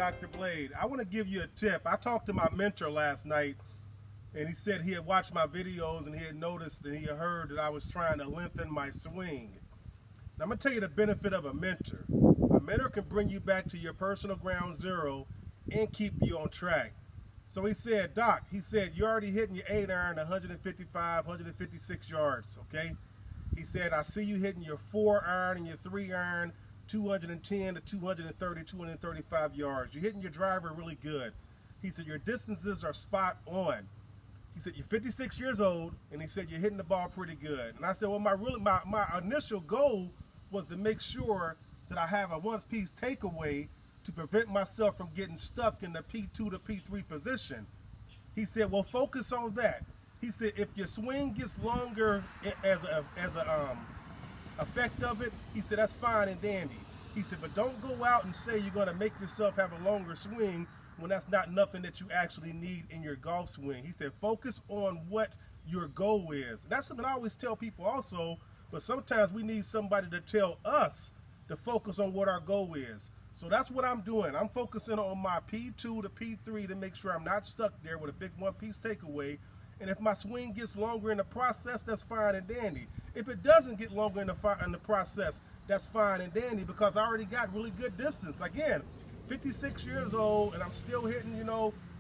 Dr. Blade. I want to give you a tip. I talked to my mentor last night, and he said he had watched my videos and he had noticed and he had heard that I was trying to lengthen my swing. Now, I'm going to tell you the benefit of a mentor. A mentor can bring you back to your personal ground zero and keep you on track. So he said, Doc, he said, you're already hitting your 8-iron 155, 156 yards, okay? He said, I see you hitting your 4-iron and your 3-iron 210 to 230, 235 yards. You're hitting your driver really good. He said, your distances are spot on. He said, you're 56 years old, and he said, you're hitting the ball pretty good. And I said, well, my initial goal was to make sure that I have a one-piece takeaway to prevent myself from getting stuck in the P2 to P3 position. He said, well, focus on that. He said, if your swing gets longer as a effect of it, he said, that's fine and dandy. He said, but don't go out and say you're going to make yourself have a longer swing when that's not nothing that you actually need in your golf swing. He said, focus on what your goal is. And that's something I always tell people also, but sometimes we need somebody to tell us to focus on what our goal is. So that's what I'm doing. I'm focusing on my P2 to P3 to make sure I'm not stuck there with a big one-piece takeaway. And if my swing gets longer in the process, that's fine and dandy. If it doesn't get longer in the process, that's fine and dandy because I already got really good distance. Again, 56 years old, and I'm still hitting,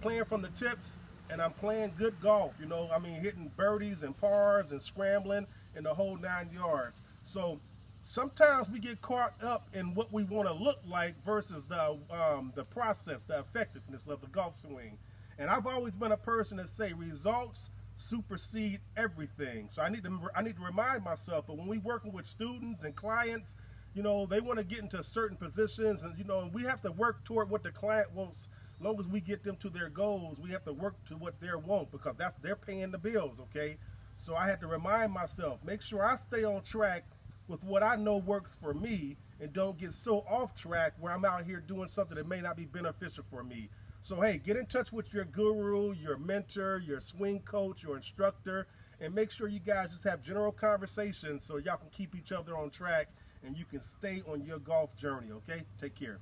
playing from the tips, and I'm playing good golf, I mean, hitting birdies and pars and scrambling in the whole 9 yards. So sometimes we get caught up in what we want to look like versus the process, the effectiveness of the golf swing. And I've always been a person that say results supersede everything. So I need to remind myself. But when we working with students and clients, they want to get into certain positions, and we have to work toward what the client wants. As long as we get them to their goals, we have to work to what they want because they're paying the bills. Okay, so I had to remind myself, make sure I stay on track with what I know works for me, and don't get so off track where I'm out here doing something that may not be beneficial for me. So hey, get in touch with your guru, your mentor, your swing coach, your instructor, and make sure you guys just have general conversations so y'all can keep each other on track and you can stay on your golf journey, okay? Take care.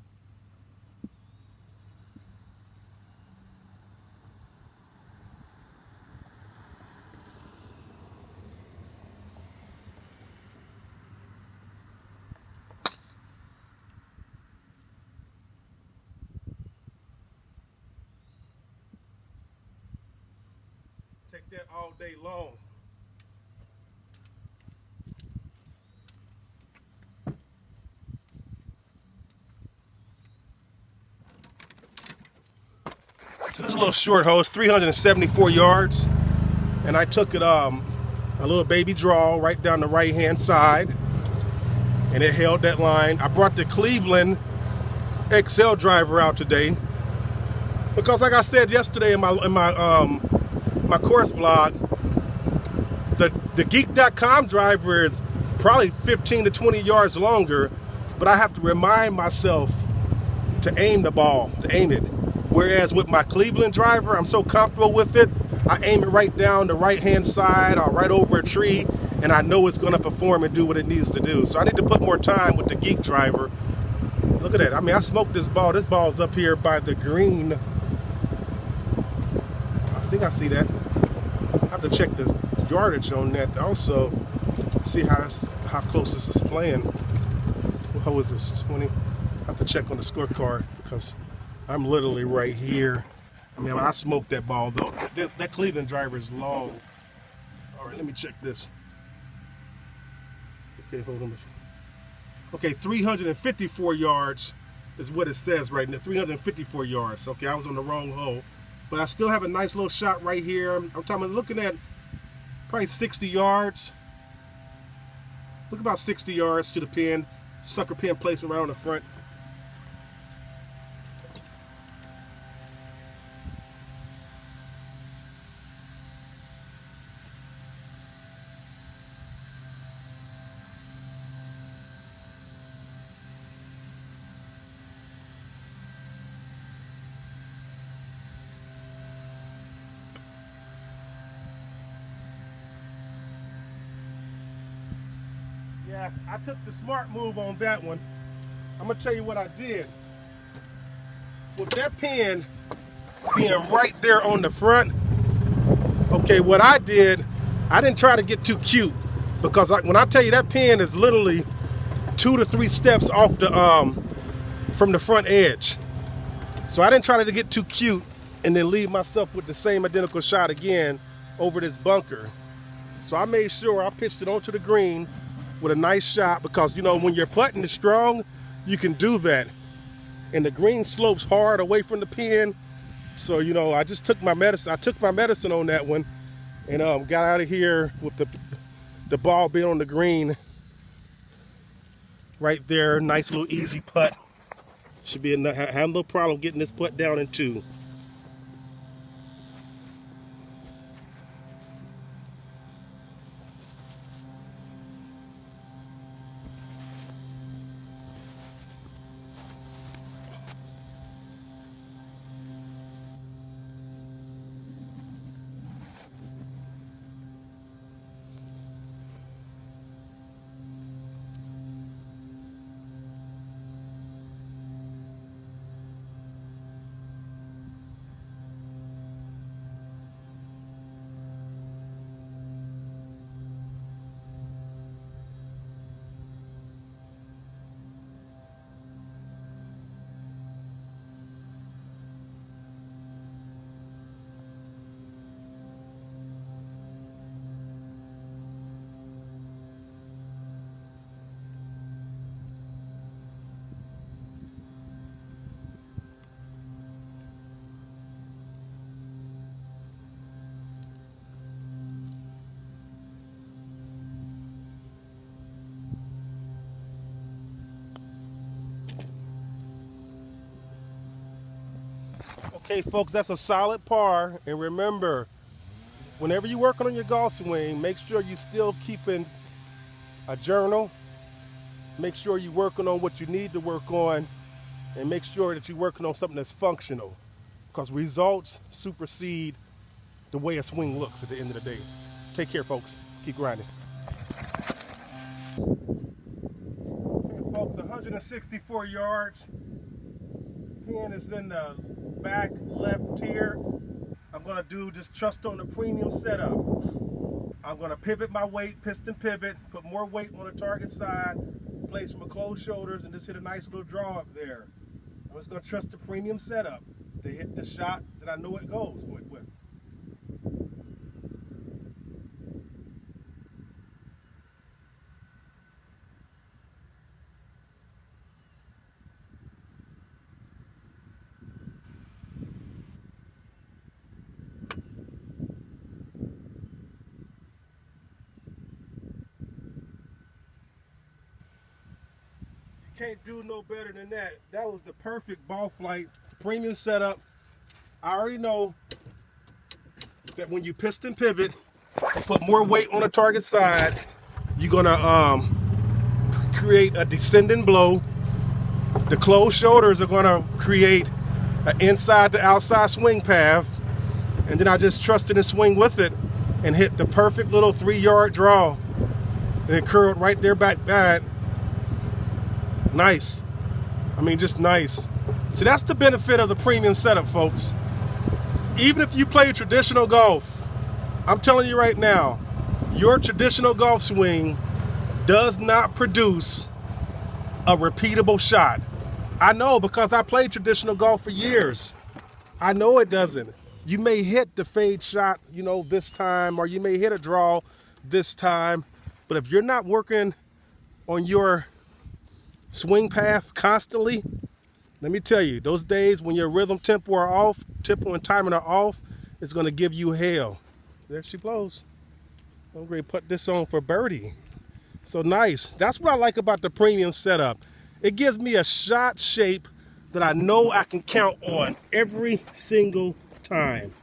Take that all day long. So this little short hole is 374 yards, and I took it a little baby draw right down the right hand side, and it held that line. I brought the Cleveland XL driver out today because, like I said yesterday in my course vlog, the geek.com driver is probably 15 to 20 yards longer, but I have to remind myself to aim the ball, to aim it. Whereas with my Cleveland driver, I'm so comfortable with it, I aim it right down the right-hand side or right over a tree, and I know it's going to perform and do what it needs to do. So I need to put more time with the Geek driver. Look at that. I mean, I smoked this ball. This ball's up here by the green. I think I see that. I have to check the yardage on that also. See how close this is playing. What hole is this? 20? I have to check on the scorecard because I'm literally right here. I mean, I smoked that ball though. That Cleveland driver is long. All right, let me check this. Okay, hold on. Okay, 354 yards is what it says right now. 354 yards. Okay, I was on the wrong hole, but I still have a nice little shot right here. I'm looking at probably 60 yards. Look, about 60 yards to the pin. Sucker pin placement right on the front. Yeah, I took the smart move on that one. I'm gonna tell you what I did. with that pin being right there on the front, okay, what I did, I didn't try to get too cute because when I tell you that pin is literally 2 to 3 steps off the from the front edge. So I didn't try to get too cute and then leave myself with the same identical shot again over this bunker. So I made sure I pitched it onto the green with a nice shot because, you know, when your putting is strong, you can do that. And the green slopes hard away from the pin. So, you know, I just took my medicine. I took my medicine on that one and got out of here with the ball being on the green right there. Nice little easy putt. Should be have no problem getting this putt down in 2. Okay, folks, that's a solid par. And remember, whenever you're working on your golf swing, make sure you're still keeping a journal. Make sure you're working on what you need to work on. And make sure that you're working on something that's functional. Because results supersede the way a swing looks at the end of the day. Take care, folks. Keep grinding. Okay, folks, 164 yards. Pin is in the back left here. I'm gonna do just trust on the premium setup. I'm gonna pivot my weight, piston pivot, put more weight on the target side, place my closed shoulders, and just hit a nice little draw up there. I'm just gonna trust the premium setup to hit the shot that I know it goes with. Can't do no better than that. That was the perfect ball flight, premium setup. I already know that when you piston pivot, put more weight on the target side, you're gonna create a descending blow. The closed shoulders are gonna create an inside to outside swing path, and then I just trusted and swing with it and hit the perfect little 3-yard draw, and it curled right there back. Nice. I mean, just nice. See, that's the benefit of the premium setup, folks. Even if you play traditional golf, I'm telling you right now, your traditional golf swing does not produce a repeatable shot. I know because I played traditional golf for years. I know it doesn't. You may hit the fade shot, you know, this time, or you may hit a draw this time, but if you're not working on your swing path constantly, let me tell you, those days when your rhythm, tempo and timing are off, it's going to give you hell. There she blows. I'm going to put this on for birdie. So nice. That's what I like about the premium setup. It gives me a shot shape that I know I can count on every single time.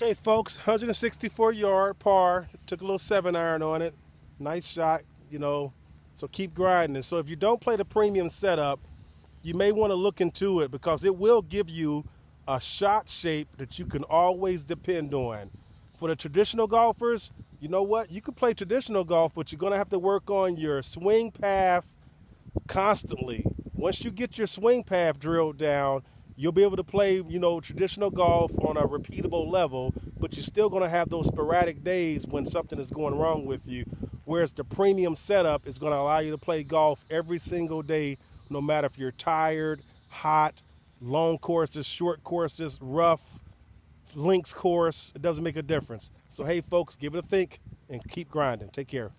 Okay, folks, 164 yard par. Took a little 7-iron on it. Nice shot, So keep grinding. So if you don't play the premium setup, you may want to look into it because it will give you a shot shape that you can always depend on. For the traditional golfers, you know what? You can play traditional golf, but you're going to have to work on your swing path constantly. Once you get your swing path drilled down, you'll be able to play, traditional golf on a repeatable level, but you're still going to have those sporadic days when something is going wrong with you. Whereas the premium setup is going to allow you to play golf every single day, no matter if you're tired, hot, long courses, short courses, rough, links course. It doesn't make a difference. So, hey, folks, give it a think and keep grinding. Take care.